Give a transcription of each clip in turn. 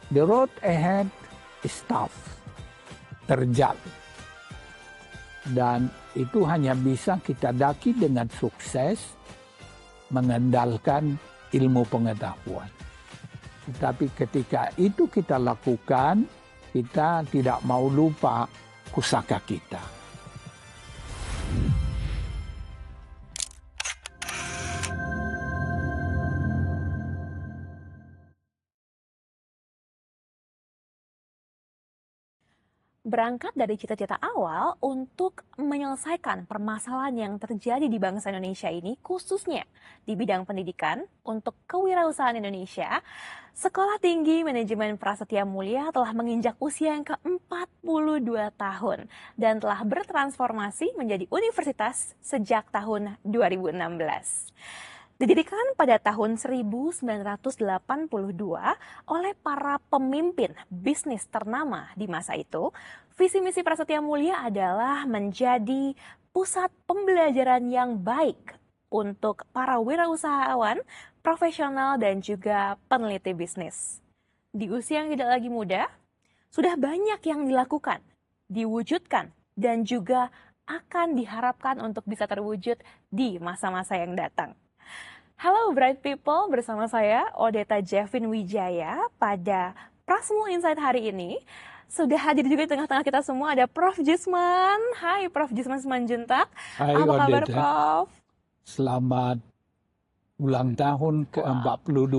The road ahead is tough, terjal. Dan itu hanya bisa kita daki dengan sukses mengandalkan ilmu pengetahuan. Tetapi ketika itu kita lakukan, kita tidak mau lupa pusaka kita. Berangkat dari cita-cita awal untuk menyelesaikan permasalahan yang terjadi di bangsa Indonesia ini, khususnya di bidang pendidikan untuk kewirausahaan Indonesia, Sekolah Tinggi Manajemen Prasetya Mulia telah menginjak usia yang ke-42 tahun dan telah bertransformasi menjadi universitas sejak tahun 2016. Didirikan pada tahun 1982 oleh para pemimpin bisnis ternama di masa itu, visi misi Prasetya Mulia adalah menjadi pusat pembelajaran yang baik untuk para wirausahawan, profesional, dan juga peneliti bisnis. Di usia yang tidak lagi muda, sudah banyak yang dilakukan, diwujudkan, dan juga akan diharapkan untuk bisa terwujud di masa-masa yang datang. Halo Bright People, bersama saya Odeta Jevin Wijaya pada Prasmul Insight hari ini. Sudah hadir juga di tengah-tengah kita semua ada Prof. Jisman. Hai Prof. Jisman Simanjuntak. Hai Apa kabar Odeta. Prof? Selamat ulang tahun ke-42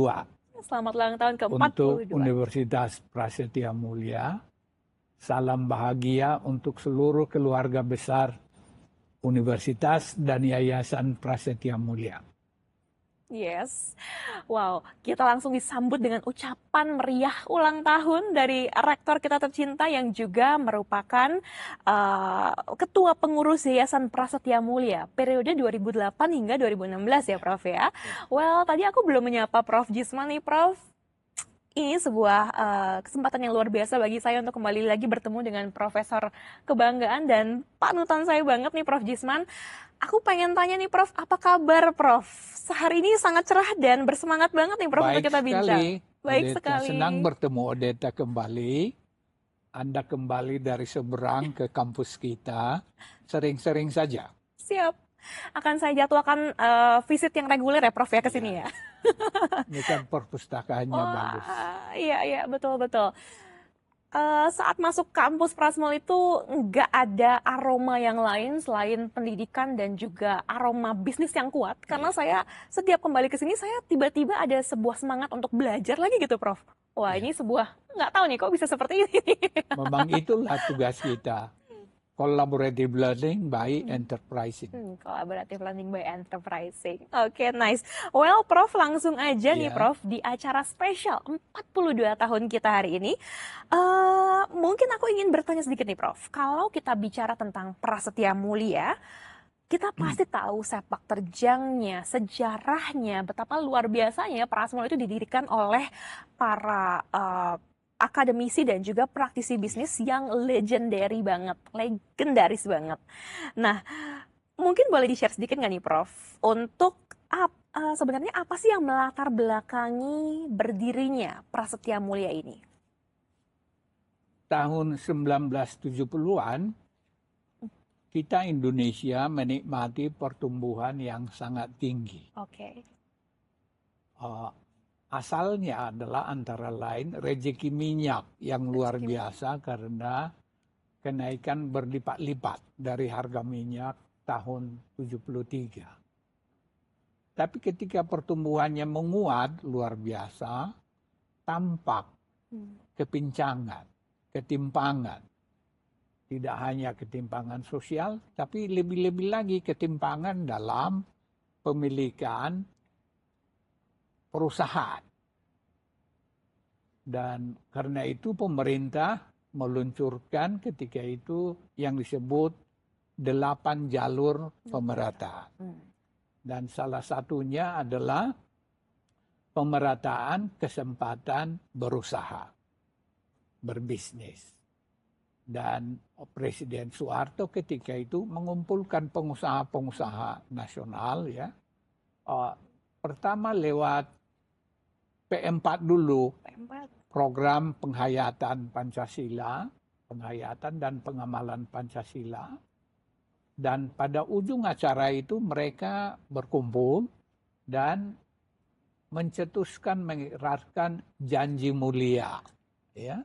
Selamat ulang tahun ke-42. untuk Universitas Prasetya Mulia. Salam bahagia untuk seluruh keluarga besar Universitas dan Yayasan Prasetya Mulia. Yes, wow, kita langsung disambut dengan ucapan meriah ulang tahun dari rektor kita tercinta yang juga merupakan ketua pengurus Yayasan Prasetya Mulia periode 2008 hingga 2016 ya Prof ya. Well, tadi aku belum menyapa Prof. Jisman nih Prof. Ini sebuah kesempatan yang luar biasa bagi saya untuk kembali lagi bertemu dengan profesor kebanggaan dan panutan saya banget nih Prof. Jisman. Aku pengen tanya nih Prof, apa kabar Prof? Sehari ini sangat cerah dan bersemangat banget nih Prof untuk kita bincang. Baik Odeta, sekali. senang bertemu Odeta kembali. Anda kembali dari seberang ke kampus kita. Sering-sering saja. Siap. Akan saya jadwalkan visit yang reguler ya Prof ya ke sini ya. Ini kan perpustakaannya bagus. Iya, betul-betul. Saat masuk kampus Prasmul itu nggak ada aroma yang lain selain pendidikan dan juga aroma bisnis yang kuat. Karena saya setiap kembali ke sini saya tiba-tiba ada sebuah semangat untuk belajar lagi gitu, Prof. Wah, ini sebuah nggak tahu nih kok bisa seperti ini. Memang itulah tugas kita. Collaborative learning by enterprising. Collaborative learning by enterprising. Oke, nice. Well, Prof, langsung aja nih, Prof, di acara spesial 42 tahun kita hari ini. Mungkin aku ingin bertanya sedikit nih, Prof. Kalau kita bicara tentang Prasetya Mulia, kita pasti tahu sepak terjangnya, sejarahnya, betapa luar biasanya Prasmul itu didirikan oleh para akademisi dan juga praktisi bisnis yang legendary banget, legendaris banget. Nah, mungkin boleh di-share sedikit nggak nih, Prof? Untuk sebenarnya apa sih yang melatar belakangi berdirinya Prasetya Mulia ini? Tahun 1970-an, kita Indonesia menikmati pertumbuhan yang sangat tinggi. Oke. Asalnya adalah antara lain rezeki minyak yang luar biasa karena kenaikan berlipat-lipat dari harga minyak tahun 73. Tapi ketika pertumbuhannya menguat luar biasa, tampak kepincangan, ketimpangan. Tidak hanya ketimpangan sosial, tapi lebih-lebih lagi ketimpangan dalam pemilikan perusahaan. Dan karena itu pemerintah meluncurkan ketika itu yang disebut 8 jalur pemerataan. Dan salah satunya adalah pemerataan kesempatan berusaha, berbisnis. Dan Presiden Soeharto ketika itu mengumpulkan pengusaha-pengusaha nasional ya. Pertama lewat P4 dulu, program penghayatan Pancasila, penghayatan dan pengamalan Pancasila. Dan pada ujung acara itu mereka berkumpul dan mencetuskan, mengikrarkan janji mulia, ya,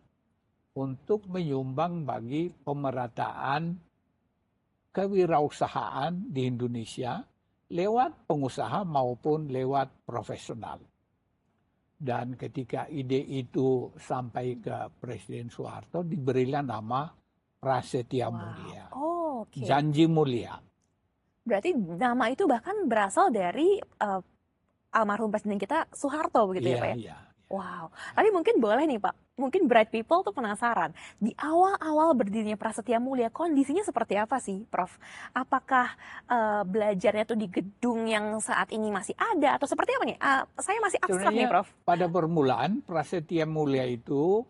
untuk menyumbang bagi pemerataan kewirausahaan di Indonesia lewat pengusaha maupun lewat profesional. Dan ketika ide itu sampai ke Presiden Soeharto, diberilah nama Prasetya Mulia. Oh, oke. Janji mulia. Berarti nama itu bahkan berasal dari almarhum Presiden kita Soeharto begitu ya Pak ya? Iya. Wow, tapi mungkin boleh nih Pak, mungkin Bright People tuh penasaran, di awal-awal berdirinya Prasetya Mulia kondisinya seperti apa sih Prof? Apakah belajarnya tuh di gedung yang saat ini masih ada atau seperti apa nih? Saya masih abstrak nih Prof. Pada permulaan Prasetya Mulia itu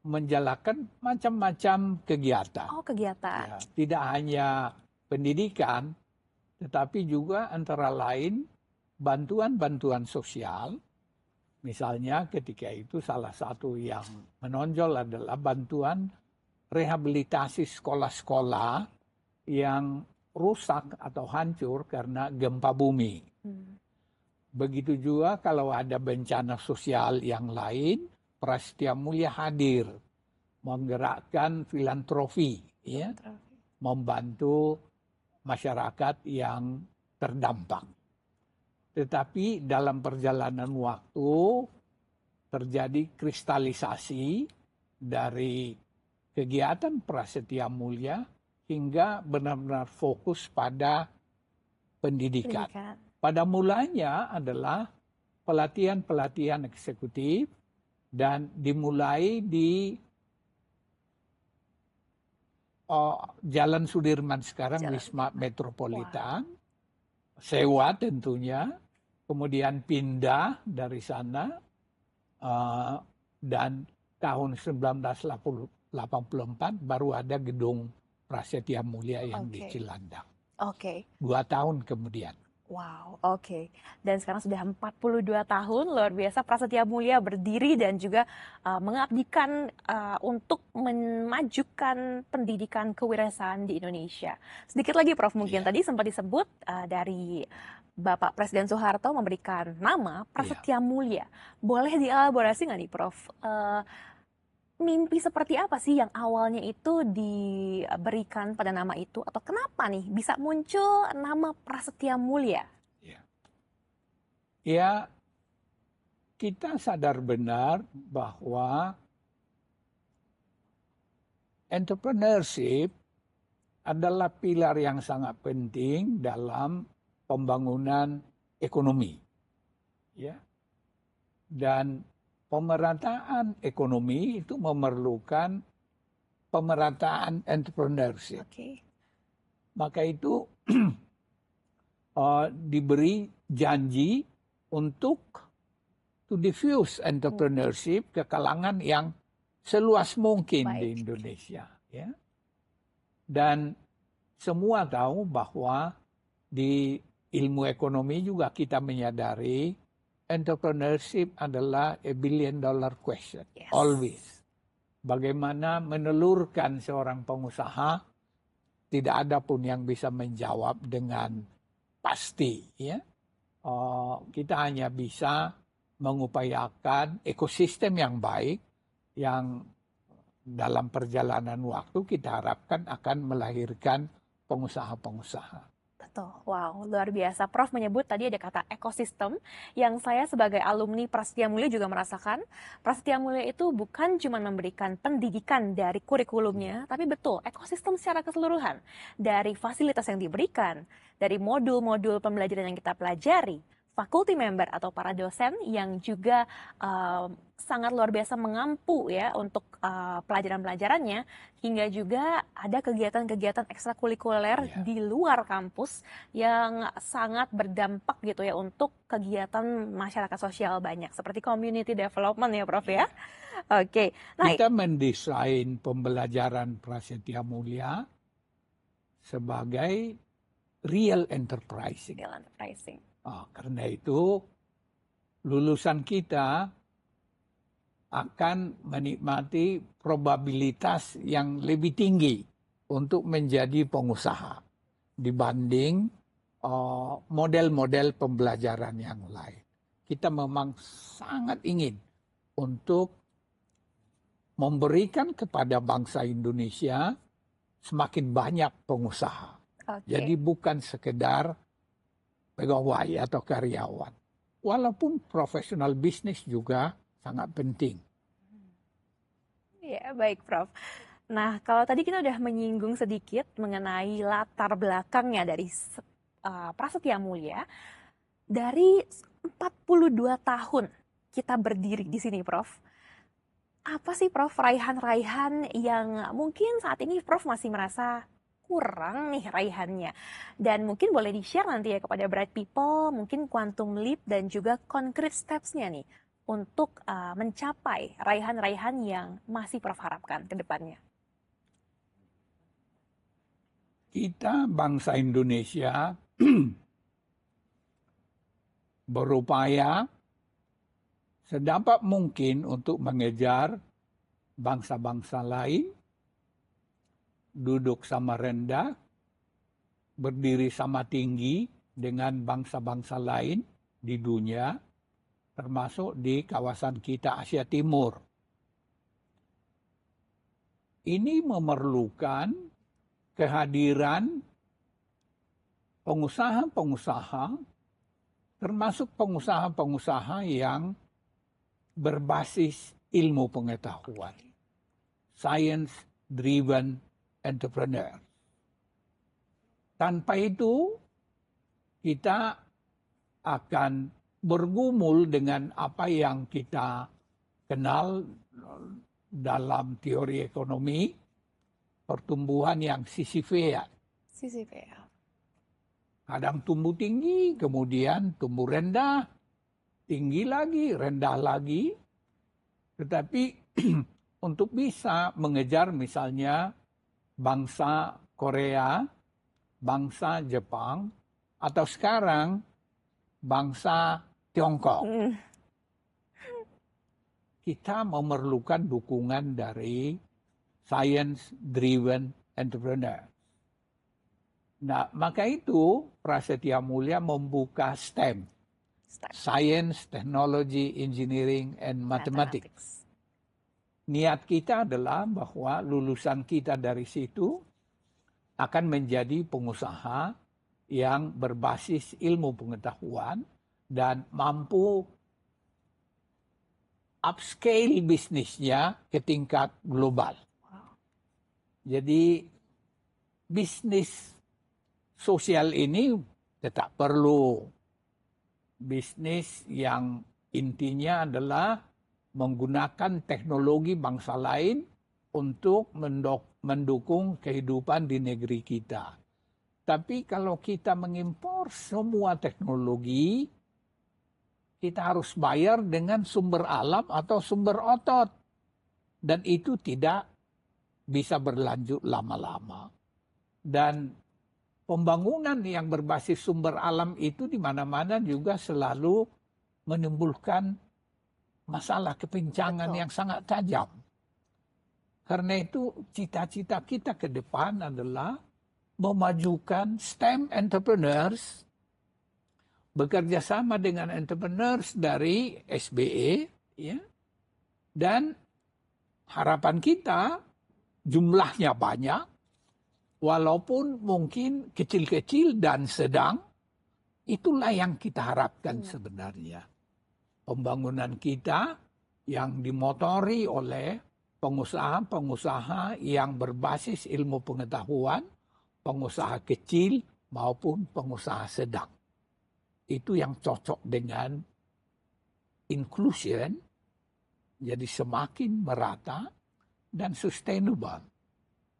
menjalankan macam-macam kegiatan. Oh, kegiatan. Ya, tidak hanya pendidikan, tetapi juga antara lain bantuan-bantuan sosial. Misalnya ketika itu salah satu yang menonjol adalah bantuan rehabilitasi sekolah-sekolah yang rusak atau hancur karena gempa bumi. Begitu juga kalau ada bencana sosial yang lain, Prasetya Mulia hadir menggerakkan filantropi, ya, membantu masyarakat yang terdampak. Tetapi dalam perjalanan waktu terjadi kristalisasi dari kegiatan Prasetya Mulia hingga benar-benar fokus pada pendidikan. Pada mulanya adalah pelatihan-pelatihan eksekutif dan dimulai di Jalan Sudirman sekarang, Wisma Metropolitan. Wow. Sewa tentunya, kemudian pindah dari sana, dan tahun 1984 baru ada gedung Prasetya Mulia yang di Cilandak. 2 tahun kemudian. Wow, oke. Dan sekarang sudah 42 tahun, luar biasa Prasetya Mulia berdiri dan juga mengabdikan untuk memajukan pendidikan kewirausahaan di Indonesia. Sedikit lagi Prof, mungkin tadi sempat disebut dari Bapak Presiden Soeharto memberikan nama Prasetya Mulia. Boleh dielaborasi nggak nih Prof? Mimpi seperti apa sih yang awalnya itu diberikan pada nama itu? Atau kenapa nih bisa muncul nama Prasetya Mulia? Ya, kita sadar benar bahwa entrepreneurship adalah pilar yang sangat penting dalam pembangunan ekonomi. Ya. Dan pemerataan ekonomi itu memerlukan pemerataan entrepreneurship. Maka itu diberi janji untuk to diffuse entrepreneurship ke kalangan yang seluas mungkin di Indonesia. Ya. Dan semua tahu bahwa di ilmu ekonomi juga kita menyadari entrepreneurship adalah a $1 billion question, always. Bagaimana menelurkan seorang pengusaha, tidak ada pun yang bisa menjawab dengan pasti. Ya. Kita hanya bisa mengupayakan ekosistem yang baik, yang dalam perjalanan waktu kita harapkan akan melahirkan pengusaha-pengusaha. Betul, wow, luar biasa. Prof menyebut tadi ada kata ekosistem yang saya sebagai alumni Prasetya Mulia juga merasakan. Prasetya Mulia itu bukan cuma memberikan pendidikan dari kurikulumnya, tapi betul ekosistem secara keseluruhan. Dari fasilitas yang diberikan, dari modul-modul pembelajaran yang kita pelajari, faculty member atau para dosen yang juga sangat luar biasa mengampu ya untuk pelajaran-pelajarannya, hingga juga ada kegiatan-kegiatan ekstrakurikuler di luar kampus yang sangat berdampak gitu ya untuk kegiatan masyarakat sosial banyak seperti community development ya Prof ya. Oke. Nah, kita mendesain pembelajaran Prasetya Mulia sebagai real enterprising. Karena itu lulusan kita akan menikmati probabilitas yang lebih tinggi untuk menjadi pengusaha dibanding model-model pembelajaran yang lain. Kita memang sangat ingin untuk memberikan kepada bangsa Indonesia semakin banyak pengusaha. Jadi bukan sekedar pegawai atau karyawan. Walaupun profesional bisnis juga sangat penting. Ya, baik Prof. Nah, kalau tadi kita udah menyinggung sedikit mengenai latar belakangnya dari Prasetya Mulia, dari 42 tahun kita berdiri di sini, Prof. Apa sih, Prof, raihan-raihan yang mungkin saat ini Prof masih merasa kurang nih raihannya? Dan mungkin boleh di-share nanti ya kepada Bright People, mungkin Quantum Leap dan juga concrete steps-nya nih untuk mencapai raihan-raihan yang masih Prof harapkan ke depannya. Kita bangsa Indonesia berupaya sedapat mungkin untuk mengejar bangsa-bangsa lain, duduk sama rendah, berdiri sama tinggi dengan bangsa-bangsa lain di dunia, termasuk di kawasan kita Asia Timur. Ini memerlukan kehadiran pengusaha-pengusaha, termasuk pengusaha-pengusaha yang berbasis ilmu pengetahuan, science-driven entrepreneur. Tanpa itu, kita akan bergumul dengan apa yang kita kenal dalam teori ekonomi, pertumbuhan yang Sisyphean. Kadang tumbuh tinggi, kemudian tumbuh rendah, tinggi lagi, rendah lagi. Tetapi untuk bisa mengejar misalnya bangsa Korea, bangsa Jepang, atau sekarang bangsa Tiongkok, kita memerlukan dukungan dari science-driven entrepreneur. Nah, maka itu Prasetya Mulia membuka STEM. Science, Technology, Engineering, and Mathematics. Niat kita adalah bahwa lulusan kita dari situ akan menjadi pengusaha yang berbasis ilmu pengetahuan dan mampu upscale bisnisnya ke tingkat global. Jadi bisnis sosial ini tetap perlu. Bisnis yang intinya adalah menggunakan teknologi bangsa lain untuk mendukung kehidupan di negeri kita. Tapi kalau kita mengimpor semua teknologi, kita harus bayar dengan sumber alam atau sumber otot. Dan itu tidak bisa berlanjut lama-lama. Dan pembangunan yang berbasis sumber alam itu di mana-mana juga selalu menimbulkan masalah kepincangan yang sangat tajam. Karena itu cita-cita kita ke depan adalah memajukan STEM entrepreneurs, bekerja sama dengan entrepreneurs dari SBE, ya, dan harapan kita jumlahnya banyak, walaupun mungkin kecil-kecil dan sedang, itulah yang kita harapkan sebenarnya. Pembangunan kita yang dimotori oleh pengusaha-pengusaha yang berbasis ilmu pengetahuan, pengusaha kecil maupun pengusaha sedang. Itu yang cocok dengan inclusion, jadi semakin merata dan sustainable.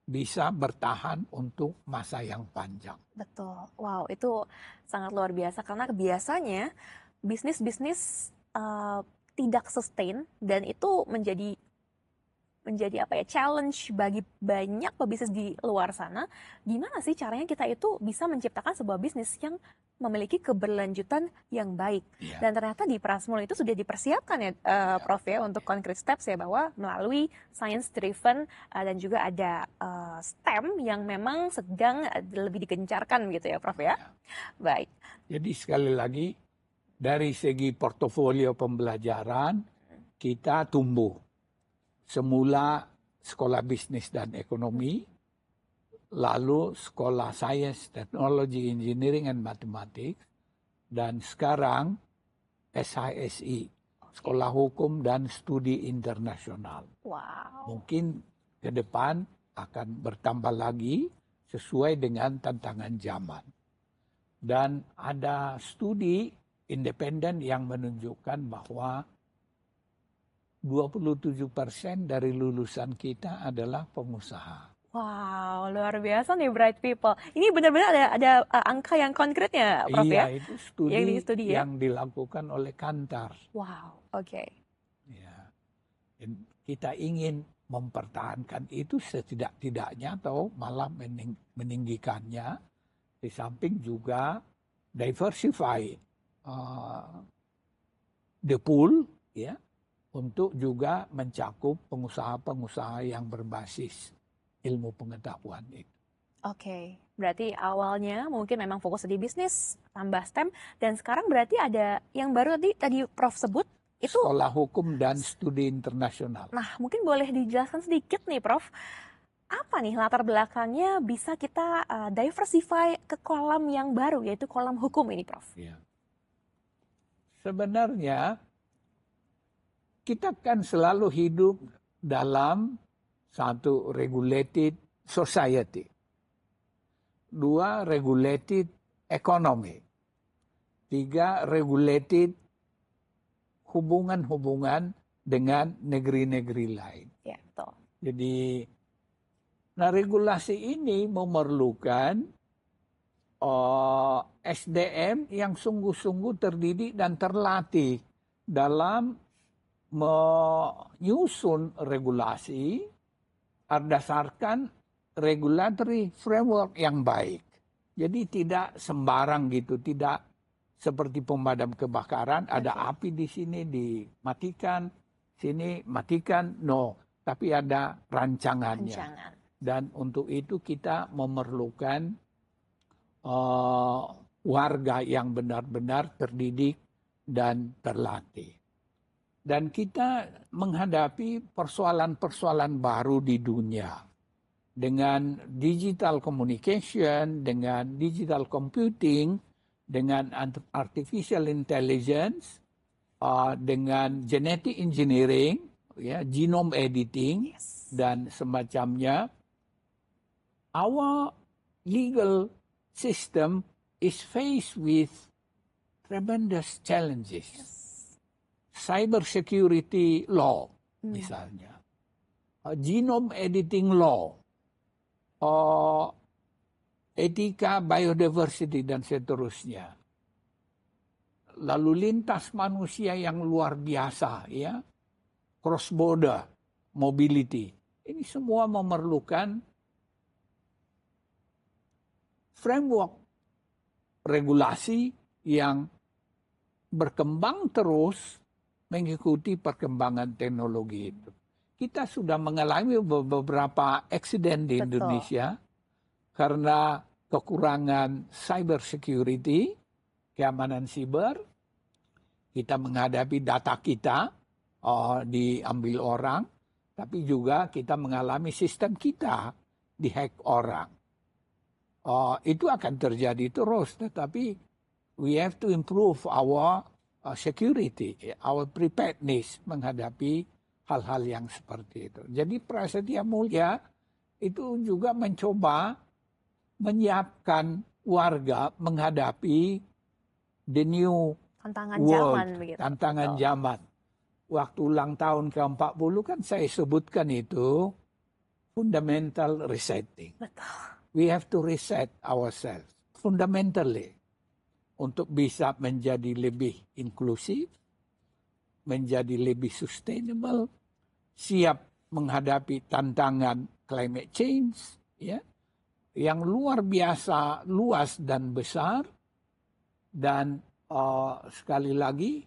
Bisa bertahan untuk masa yang panjang. Betul. Wow, itu sangat luar biasa karena biasanya bisnis-bisnis tidak sustain dan itu menjadi menjadi apa ya, challenge bagi banyak pebisnis di luar sana. Gimana sih caranya kita itu bisa menciptakan sebuah bisnis yang memiliki keberlanjutan yang baik? Ya, Dan ternyata di Prasmul itu sudah dipersiapkan ya, Prof ya, untuk concrete steps ya, bahwa melalui science driven dan juga ada STEM yang memang sedang lebih digencarkan gitu ya, Prof ya. ya. Baik. Jadi sekali lagi dari segi portofolio pembelajaran kita tumbuh. Semula sekolah bisnis dan ekonomi, lalu sekolah sains, teknologi, engineering, and mathematics, dan sekarang SISI, sekolah hukum dan studi internasional. Wow. Mungkin ke depan akan bertambah lagi sesuai dengan tantangan zaman. Dan ada studi independen yang menunjukkan bahwa 27% dari lulusan kita adalah pengusaha. Wow, luar biasa nih Bright People. Ini benar-benar ada angka yang konkretnya, Prof ya? Iya, itu Yang di studi studi ya? yang dilakukan oleh Kantar. Wow, oke. Ya. Dan kita ingin mempertahankan itu setidak-tidaknya atau malah meninggikannya, di samping juga diversify the pool, ya, untuk juga mencakup pengusaha-pengusaha yang berbasis ilmu pengetahuan itu. Oke, berarti awalnya mungkin memang fokus di bisnis, tambah STEM, dan sekarang berarti ada yang baru tadi Prof sebut, itu Sekolah hukum dan studi internasional. Nah, mungkin boleh dijelaskan sedikit nih, Prof. Apa nih latar belakangnya bisa kita diversify ke kolam yang baru, yaitu kolam hukum ini, Prof? Ya. Sebenarnya kita kan selalu hidup dalam satu regulated society. Dua, regulated economy. Tiga, regulated hubungan-hubungan dengan negeri-negeri lain. Ya, betul. Jadi, regulasi ini memerlukan SDM yang sungguh-sungguh terdidik dan terlatih dalam menyusun regulasi berdasarkan regulatory framework yang baik. Jadi tidak sembarang gitu, tidak seperti pemadam kebakaran, ada api di sini dimatikan, sini matikan, no. Tapi ada rancangannya. Dan untuk itu kita memerlukan warga yang benar-benar terdidik dan terlatih. Dan kita menghadapi persoalan-persoalan baru di dunia. Dengan digital communication, dengan digital computing, dengan artificial intelligence, dengan genetic engineering, ya, genome editing, dan semacamnya. Our legal system is faced with tremendous challenges. Cyber security law, misalnya. Genome editing law. Etika biodiversity dan seterusnya. Lalu lintas manusia yang luar biasa, ya. Cross border mobility. Ini semua memerlukan framework regulasi yang berkembang terus mengikuti perkembangan teknologi itu. Kita sudah mengalami beberapa eksiden di Indonesia karena kekurangan cyber security, keamanan siber. Kita menghadapi data kita diambil orang, tapi juga kita mengalami sistem kita dihack orang. Itu akan terjadi terus, tetapi we have to improve our security, our preparedness menghadapi hal-hal yang seperti itu. Jadi Prasetya Mulia itu juga mencoba menyiapkan warga menghadapi the new tantangan world, zaman begitu. tantangan zaman. Waktu ulang tahun ke-40 kan saya sebutkan itu fundamental resetting. Betul. We have to reset ourselves fundamentally untuk bisa menjadi lebih inklusif, menjadi lebih sustainable, siap menghadapi tantangan climate change, ya, yang luar biasa luas dan besar, dan sekali lagi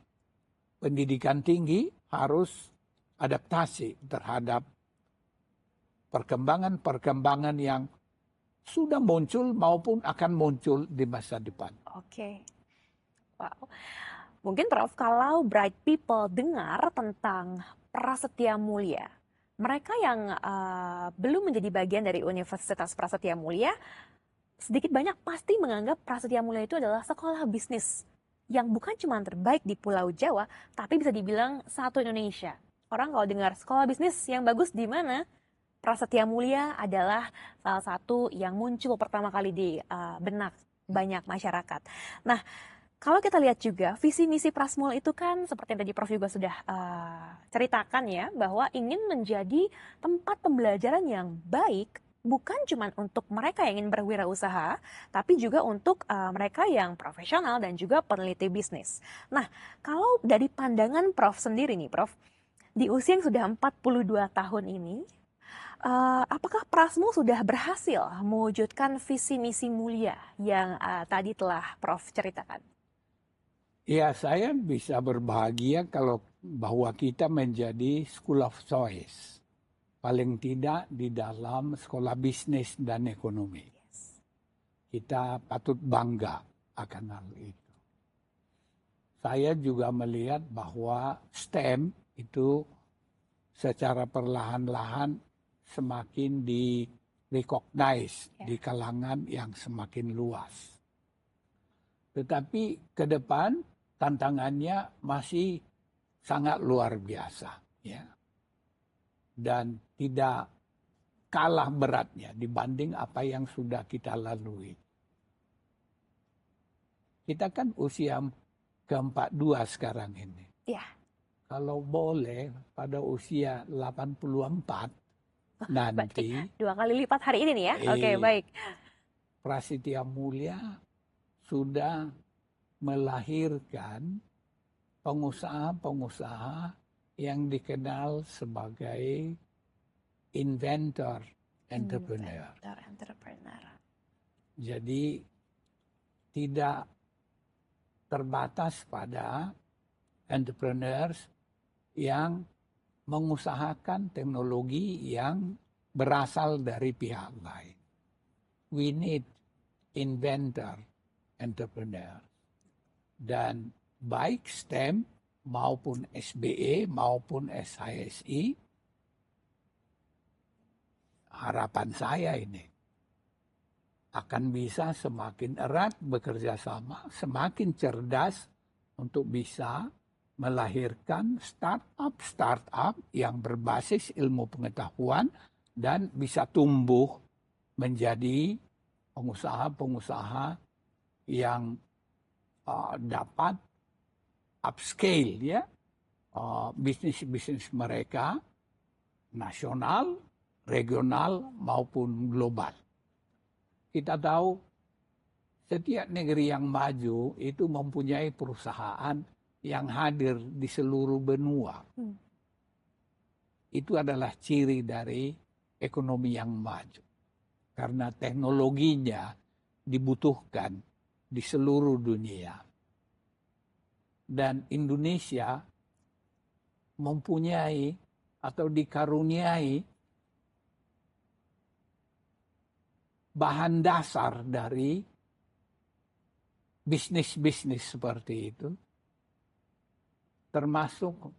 pendidikan tinggi harus adaptasi terhadap perkembangan-perkembangan yang sudah muncul maupun akan muncul di masa depan. Oke, wow. Mungkin Prof, kalau bright people dengar tentang Prasetya Mulia, mereka yang belum menjadi bagian dari Universitas Prasetya Mulia, sedikit banyak pasti menganggap Prasetya Mulia itu adalah sekolah bisnis yang bukan cuma terbaik di Pulau Jawa, tapi bisa dibilang satu Indonesia. Orang kalau dengar sekolah bisnis yang bagus di mana, Prasetya Mulia adalah salah satu yang muncul pertama kali di benak banyak masyarakat. Nah, kalau kita lihat juga visi misi Prasmul itu kan seperti yang tadi Prof juga sudah ceritakan ya, bahwa ingin menjadi tempat pembelajaran yang baik bukan cuma untuk mereka yang ingin berwirausaha, tapi juga untuk mereka yang profesional dan juga peneliti bisnis. Nah, kalau dari pandangan Prof sendiri nih Prof, di usia yang sudah 42 tahun ini, apakah Prasmul sudah berhasil mewujudkan visi misi mulia yang tadi telah Prof ceritakan? Ya, saya bisa berbahagia kalau bahwa kita menjadi school of choice. Paling tidak di dalam sekolah bisnis dan ekonomi. Kita patut bangga akan hal itu. Saya juga melihat bahwa STEM itu secara perlahan-lahan semakin di-recognize di kalangan yang semakin luas. Tetapi ke depan tantangannya masih sangat luar biasa, ya, dan tidak kalah beratnya dibanding apa yang sudah kita lalui. Kita kan usia ke-42 sekarang ini. Ya. Kalau boleh pada usia 84 nanti. 2 kali lipat hari ini nih ya? Oke, baik. Prasetya Mulia sudah melahirkan pengusaha-pengusaha yang dikenal sebagai inventor, entrepreneur. Jadi tidak terbatas pada entrepreneurs yang mengusahakan teknologi yang berasal dari pihak lain. We need inventor, entrepreneur. Dan baik STEM maupun SBE maupun SHSI, harapan saya ini akan bisa semakin erat bekerja sama, semakin cerdas untuk bisa melahirkan startup yang berbasis ilmu pengetahuan dan bisa tumbuh menjadi pengusaha-pengusaha yang dapat upscale, ya, bisnis-bisnis mereka nasional, regional maupun global. Kita tahu setiap negeri yang maju itu mempunyai perusahaan yang hadir di seluruh benua. Itu adalah ciri dari ekonomi yang maju. Karena teknologinya dibutuhkan di seluruh dunia. Dan Indonesia mempunyai atau dikaruniai bahan dasar dari bisnis-bisnis seperti itu, termasuk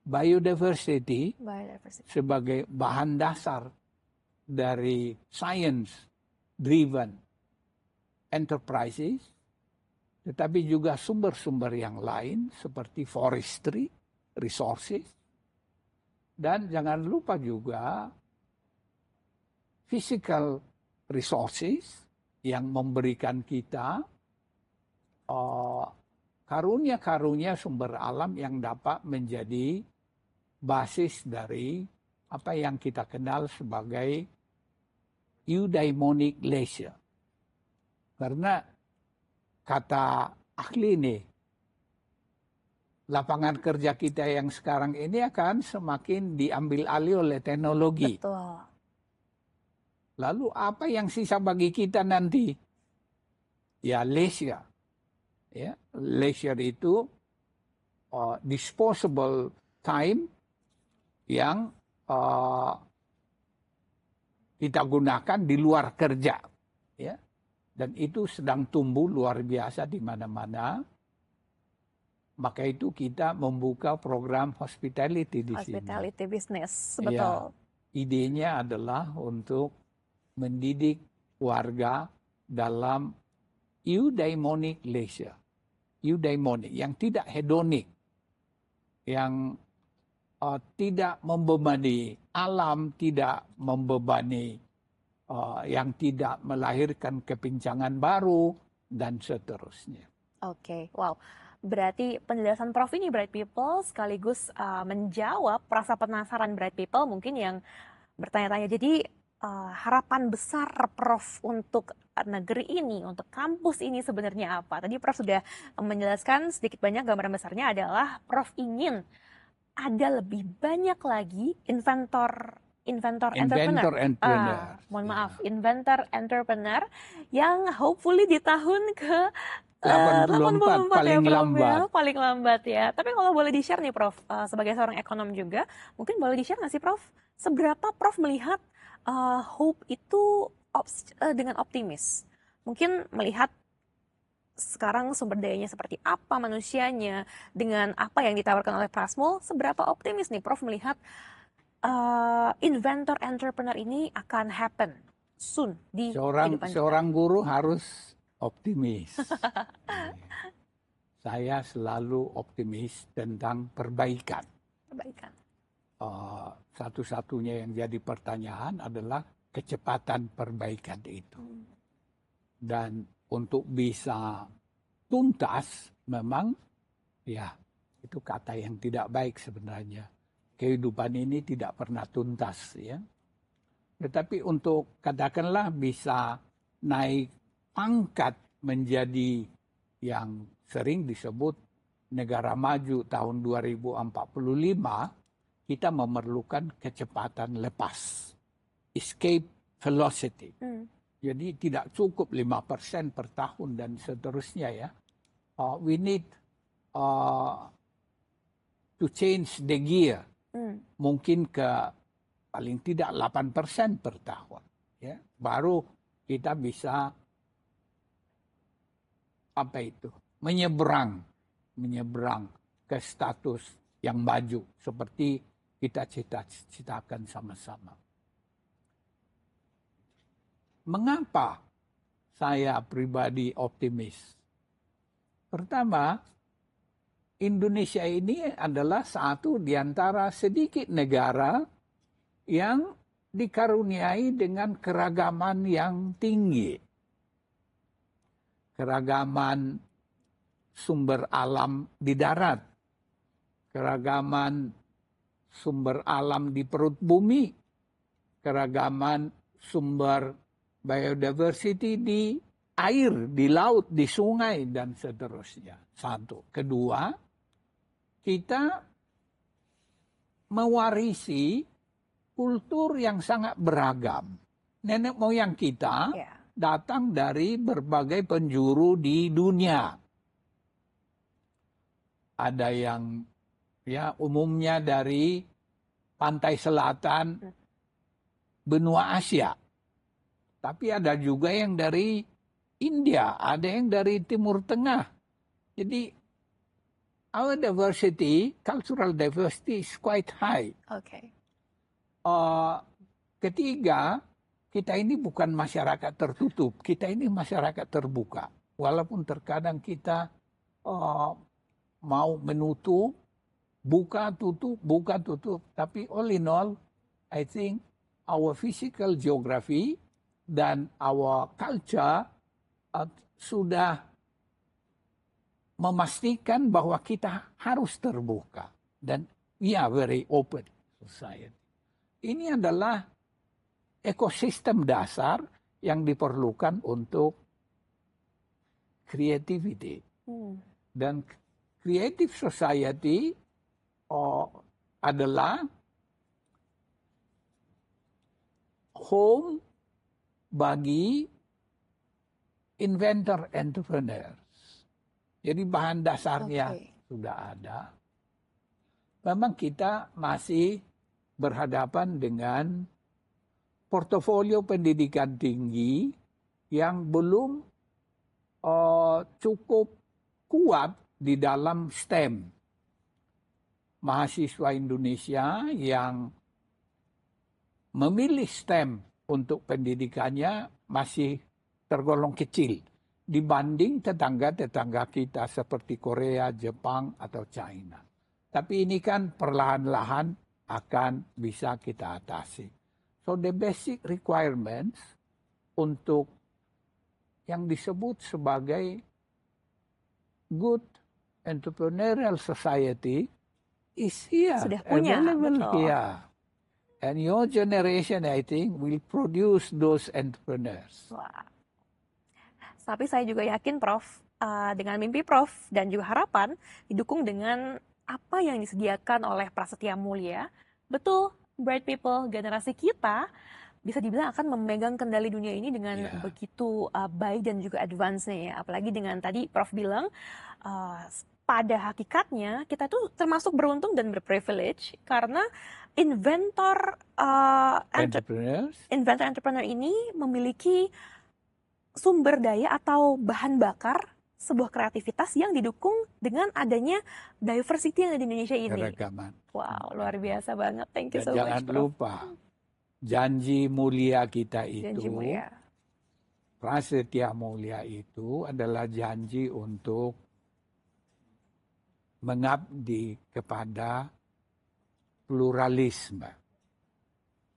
biodiversity sebagai bahan dasar dari science-driven enterprises, tetapi juga sumber-sumber yang lain seperti forestry, resources, dan jangan lupa juga physical resources yang memberikan kita karunia-karunia sumber alam yang dapat menjadi basis dari apa yang kita kenal sebagai eudaimonic leisure. Karena kata ahli ini, lapangan kerja kita yang sekarang ini akan semakin diambil alih oleh teknologi. Betul. Lalu apa yang sisa bagi kita nanti? Ya leisure. Ya, leisure itu disposable time yang kita gunakan di luar kerja. Ya. Dan itu sedang tumbuh luar biasa di mana-mana. Maka itu kita membuka program hospitality di sini. Hospitality business, Ya, betul. idenya adalah untuk mendidik warga dalam eudaimonic leisure. Eudaimonic, yang tidak hedonik, yang tidak membebani alam, tidak membebani, yang tidak melahirkan kepincangan baru, dan seterusnya. Oke, wow. Berarti penjelasan Prof ini Bright People sekaligus menjawab rasa penasaran Bright People mungkin yang bertanya-tanya. Jadi harapan besar Prof untuk negeri ini, untuk kampus ini sebenarnya apa? Tadi Prof sudah menjelaskan sedikit banyak, gambaran besarnya adalah Prof ingin ada lebih banyak lagi inventor entrepreneur. Mohon maaf, inventor entrepreneur yang hopefully di tahun ke 84 paling ya, Prof, lambat. ya, paling lambat ya. Tapi kalau boleh di-share nih Prof, sebagai seorang ekonom juga, mungkin boleh di-share nggak sih Prof, seberapa Prof melihat hope itu dengan optimis? Mungkin melihat sekarang sumber dayanya seperti apa manusianya, dengan apa yang ditawarkan oleh Prasmul, seberapa optimis nih Prof melihat inventor entrepreneur ini akan happen soon di kehidupan kita? Seorang guru harus optimis. Saya selalu optimis tentang perbaikan. Satu-satunya yang jadi pertanyaan adalah kecepatan perbaikan itu. Dan untuk bisa tuntas, memang ya itu kata yang tidak baik sebenarnya. Kehidupan ini tidak pernah tuntas, ya. Tetapi untuk katakanlah bisa naik pangkat menjadi yang sering disebut negara maju tahun 2045, kita memerlukan kecepatan lepas, escape velocity. Jadi tidak cukup 5% per tahun dan seterusnya, ya. We need to change the gear. Mungkin ke paling tidak 8% per tahun, ya. Baru kita bisa menyeberang ke status yang maju seperti kita cita-citakan sama-sama. Mengapa saya pribadi optimis? Pertama, Indonesia ini adalah satu di antara sedikit negara yang dikaruniai dengan keragaman yang tinggi. Keragaman sumber alam di darat, keragaman sumber alam di perut bumi, keragaman sumber biodiversity di air, di laut, di sungai, dan seterusnya. Satu. Kedua, kita mewarisi kultur yang sangat beragam. Nenek moyang kita datang dari berbagai penjuru di dunia. Ada yang umumnya dari pantai selatan benua Asia. Tapi ada juga yang dari India, ada yang dari Timur Tengah. Jadi our diversity, cultural diversity is quite high. Ketiga, kita ini bukan masyarakat tertutup, kita ini masyarakat terbuka. Walaupun terkadang kita mau menutup, buka tutup, tapi all in all, I think our physical geography dan our culture sudah memastikan bahwa kita harus terbuka. Dan we are very open society. Ini adalah ekosistem dasar yang diperlukan untuk creativity. Dan Creative Society adalah home bagi inventor entrepreneurs. Jadi bahan dasarnya sudah ada. Memang kita masih berhadapan dengan portofolio pendidikan tinggi yang belum cukup kuat di dalam STEM. Mahasiswa Indonesia yang memilih STEM untuk pendidikannya masih tergolong kecil dibanding tetangga-tetangga kita seperti Korea, Jepang, atau China. Tapi ini kan perlahan-lahan akan bisa kita atasi. So the basic requirements untuk yang disebut sebagai good entrepreneurial society is here, sudah punya, available betul. here. And your generation, I think, will produce those entrepreneurs. Wah. Tapi saya juga yakin, Prof, dengan mimpi Prof dan juga harapan didukung dengan apa yang disediakan oleh Prasetya Mulia. Betul, bright people, generasi kita bisa dibilang akan memegang kendali dunia ini dengan begitu baik dan juga advance-nya ya. Apalagi dengan tadi Prof bilang, pada hakikatnya kita tuh termasuk beruntung dan berprivilege karena inventor entrepreneur ini memiliki sumber daya atau bahan bakar sebuah kreativitas yang didukung dengan adanya diversity yang ada di Indonesia ini. Keragaman. Wow, luar biasa banget. Thank you so much, Jangan Prof. lupa, janji mulia kita itu, Janji mulia. Prasetya Mulia itu adalah janji untuk mengabdi kepada pluralisme,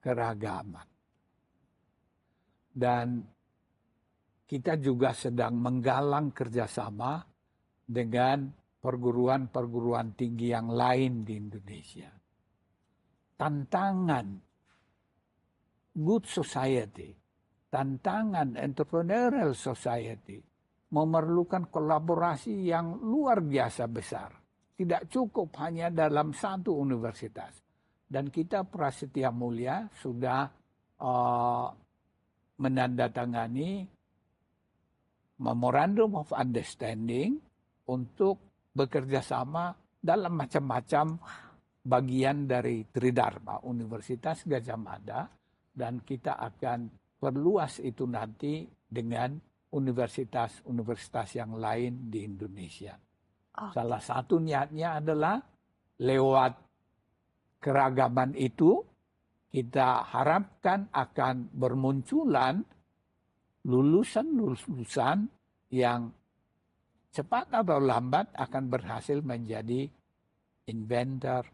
keragaman. Dan kita juga sedang menggalang kerjasama dengan perguruan-perguruan tinggi yang lain di Indonesia. Tantangan good society, tantangan entrepreneurial society memerlukan kolaborasi yang luar biasa besar. Tidak cukup hanya dalam satu universitas. Dan kita Prasetya Mulia sudah menandatangani Memorandum of Understanding untuk bekerja sama dalam macam-macam bagian dari Tridharma, Universitas Gadjah Mada, dan kita akan perluas itu nanti dengan universitas-universitas yang lain di Indonesia. Salah satu niatnya adalah lewat keragaman itu kita harapkan akan bermunculan lulusan-lulusan yang cepat atau lambat akan berhasil menjadi inventor,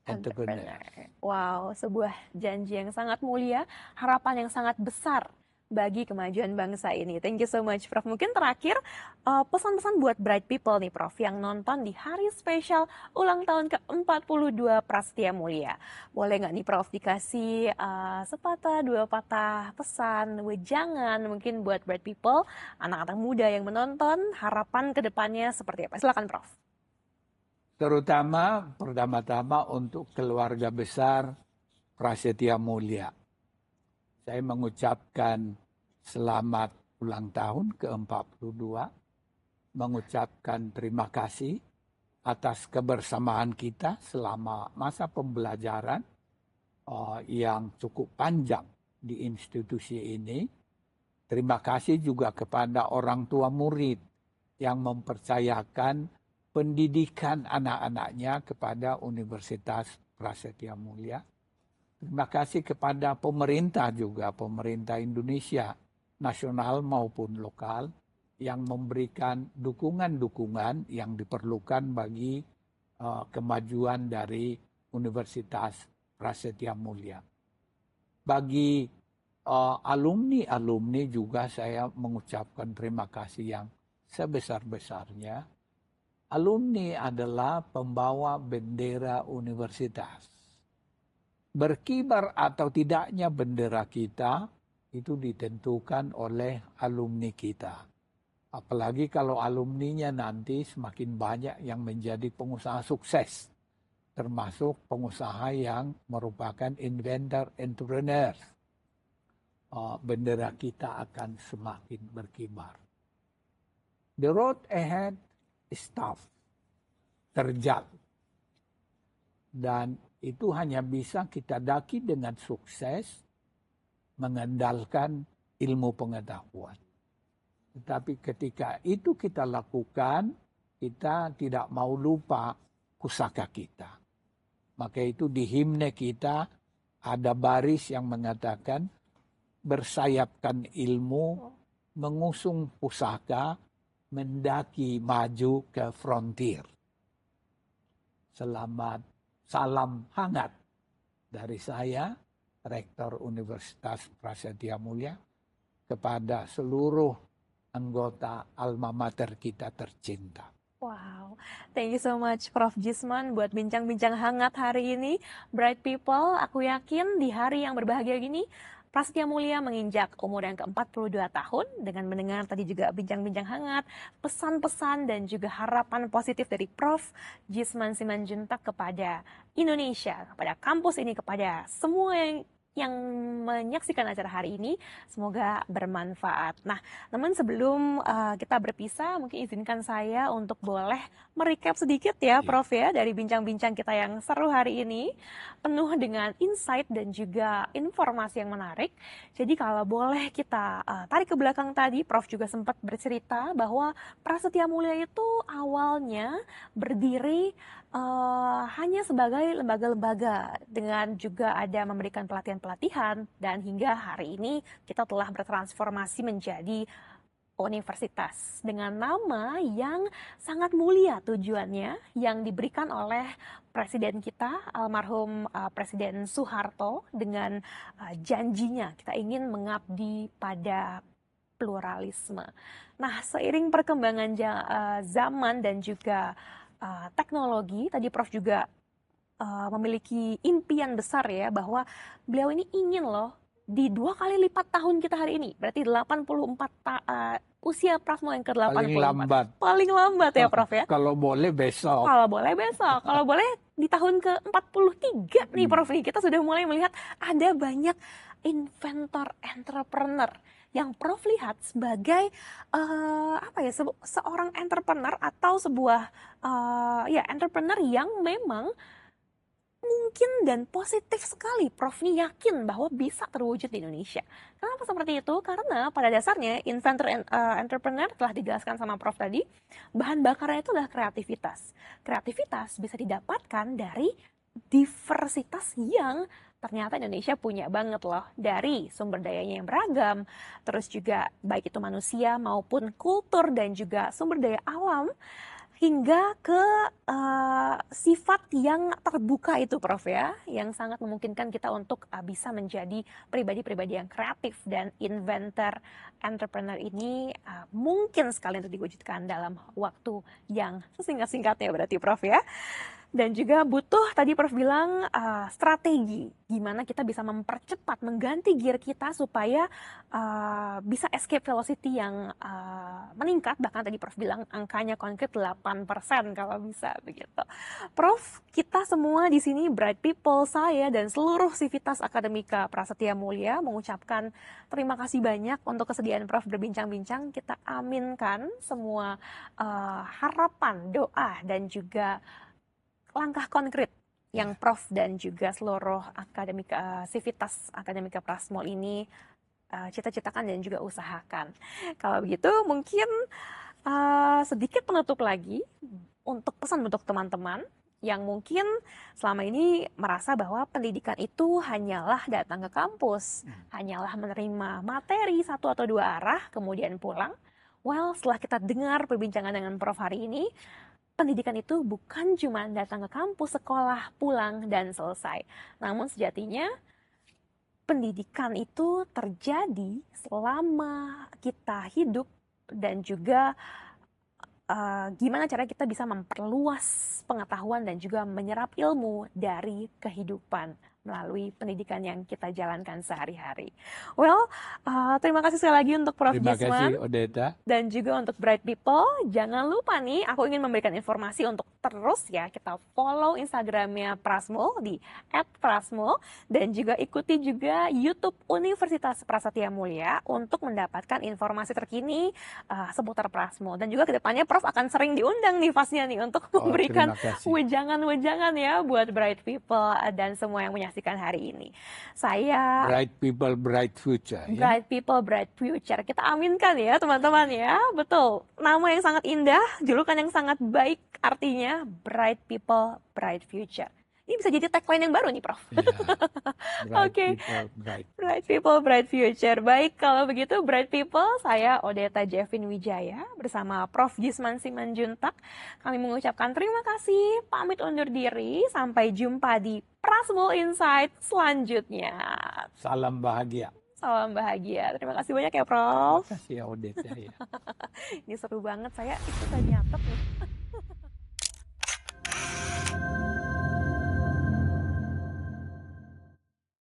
entrepreneur. Wow, sebuah janji yang sangat mulia, harapan yang sangat besar bagi kemajuan bangsa ini. Thank you so much, Prof. Mungkin terakhir, pesan-pesan buat bright people nih, Prof, yang nonton di hari spesial ulang tahun ke-42 Prasetya Mulia. Boleh nggak nih, Prof, dikasih sepatah, dua patah pesan, wejangan mungkin buat bright people, anak-anak muda yang menonton, harapan ke depannya seperti apa? Silakan, Prof. Terutama pertama-tama untuk keluarga besar Prasetya Mulia. Saya mengucapkan selamat ulang tahun ke-42, mengucapkan terima kasih atas kebersamaan kita selama masa pembelajaran yang cukup panjang di institusi ini. Terima kasih juga kepada orang tua murid yang mempercayakan pendidikan anak-anaknya kepada Universitas Prasetya Mulia. Terima kasih kepada pemerintah juga, pemerintah Indonesia, nasional maupun lokal, yang memberikan dukungan-dukungan yang diperlukan bagi kemajuan dari Universitas Prasetya Mulia. Bagi alumni-alumni juga saya mengucapkan terima kasih yang sebesar-besarnya. Alumni adalah pembawa bendera universitas. Berkibar atau tidaknya bendera kita itu ditentukan oleh alumni kita. Apalagi kalau alumninya nanti semakin banyak yang menjadi pengusaha sukses, termasuk pengusaha yang merupakan inventor, entrepreneur. Bendera kita akan semakin berkibar. The road ahead is tough, terjal. Dan itu hanya bisa kita daki dengan sukses, mengandalkan ilmu pengetahuan. Tetapi ketika itu kita lakukan, kita tidak mau lupa pusaka kita. Maka itu di himne kita ada baris yang mengatakan, bersayapkan ilmu, mengusung pusaka, mendaki maju ke frontier. Selamat, salam hangat dari saya, Rektor Universitas Prasetya Mulia, kepada seluruh anggota alma mater kita tercinta. Wow, thank you so much Prof. Jisman buat bincang-bincang hangat hari ini. Bright people, aku yakin di hari yang berbahagia gini, Prasetya Mulia menginjak umur yang ke-42 tahun dengan mendengar tadi juga bincang-bincang hangat, pesan-pesan dan juga harapan positif dari Prof. Jisman Simanjuntak kepada Indonesia, kepada kampus ini, kepada semua yang menyaksikan acara hari ini, semoga bermanfaat. Nah, namun sebelum kita berpisah, mungkin izinkan saya untuk boleh merecap sedikit ya, Prof ya, dari bincang-bincang kita yang seru hari ini, penuh dengan insight dan juga informasi yang menarik. Jadi kalau boleh kita tarik ke belakang tadi, Prof juga sempat bercerita bahwa Prasetya Mulia itu awalnya berdiri hanya sebagai lembaga-lembaga dengan juga ada memberikan pelatihan-pelatihan, dan hingga hari ini kita telah bertransformasi menjadi universitas dengan nama yang sangat mulia tujuannya yang diberikan oleh Presiden kita almarhum Presiden Soeharto dengan janjinya kita ingin mengabdi pada pluralisme. Nah, seiring perkembangan zaman dan juga teknologi, tadi Prof juga memiliki impian besar ya, bahwa beliau ini ingin loh di 2 kali lipat tahun kita hari ini, berarti 84 usia Prasmo yang ke-84. Paling lambat ya Prof ya. Kalau boleh besok. Kalau boleh besok, kalau boleh di tahun ke-43 nih Prof nih, kita sudah mulai melihat ada banyak inventor, entrepreneur yang Prof lihat sebagai seorang entrepreneur atau sebuah entrepreneur yang memang mungkin dan positif sekali Prof nih yakin bahwa bisa terwujud di Indonesia. Kenapa seperti itu? Karena pada dasarnya inventor entrepreneur telah dijelaskan sama Prof tadi, bahan bakarnya itu adalah kreativitas. Kreativitas bisa didapatkan dari diversitas yang ternyata Indonesia punya banget loh, dari sumber dayanya yang beragam, terus juga baik itu manusia maupun kultur dan juga sumber daya alam, hingga ke sifat yang terbuka itu Prof ya, yang sangat memungkinkan kita untuk bisa menjadi pribadi-pribadi yang kreatif, dan inventor entrepreneur ini mungkin sekali untuk diwujudkan dalam waktu yang sesingkat-singkatnya berarti Prof ya. Dan juga butuh, tadi Prof bilang, strategi gimana kita bisa mempercepat, mengganti gear kita supaya bisa escape velocity yang meningkat. Bahkan tadi Prof bilang angkanya konkret 8% kalau bisa begitu. Prof, kita semua di sini bright people, saya dan seluruh Sivitas Akademika Prasetya Mulia mengucapkan terima kasih banyak untuk kesediaan Prof berbincang-bincang. Kita aminkan semua harapan, doa dan juga langkah konkret yang Prof dan juga seluruh akademika Sivitas Akademika Prasmol ini cita-citakan dan juga usahakan. Kalau begitu mungkin sedikit penutup lagi untuk pesan untuk teman-teman yang mungkin selama ini merasa bahwa pendidikan itu hanyalah datang ke kampus, hanyalah menerima materi 1 atau 2 arah kemudian pulang. Well, setelah kita dengar perbincangan dengan Prof hari ini, pendidikan itu bukan cuma datang ke kampus, sekolah, pulang, dan selesai. Namun sejatinya pendidikan itu terjadi selama kita hidup, dan juga gimana cara kita bisa memperluas pengetahuan dan juga menyerap ilmu dari kehidupan melalui pendidikan yang kita jalankan sehari-hari. Well, terima kasih sekali lagi untuk Prof. Terima Gisman kasih Odeta. dan juga untuk Bright People. Jangan lupa nih, aku ingin memberikan informasi untuk terus ya kita follow Instagramnya Prasmul di @prasmul dan juga ikuti juga YouTube Universitas Prasetya Mulia untuk mendapatkan informasi terkini seputar Prasmul. Dan juga kedepannya Prof akan sering diundang nih pastinya nih untuk memberikan Terima kasih. wejangan-wejangan ya buat Bright People dan semua yang menyaksikan hari ini. Saya Bright people, bright future. Ya. Bright People, Bright Future. Kita aminkan ya teman-teman ya. Betul. Nama yang sangat indah, julukan yang sangat baik, artinya Bright People, Bright Future. Ini bisa jadi tagline yang baru nih, Prof. Ya. Bright Oke. people, bright. Bright People, Bright Future. Baik, kalau begitu Bright People, saya Odeta Jevin Wijaya bersama Prof. Gisman Simanjuntak. Kami mengucapkan terima kasih, pamit undur diri, sampai jumpa di Prasmul Insight selanjutnya. Salam bahagia. Salam bahagia. Terima kasih banyak ya, Prof. Terima kasih ya Odeta. Ya. Ini seru banget, saya ikutan nyatet nih.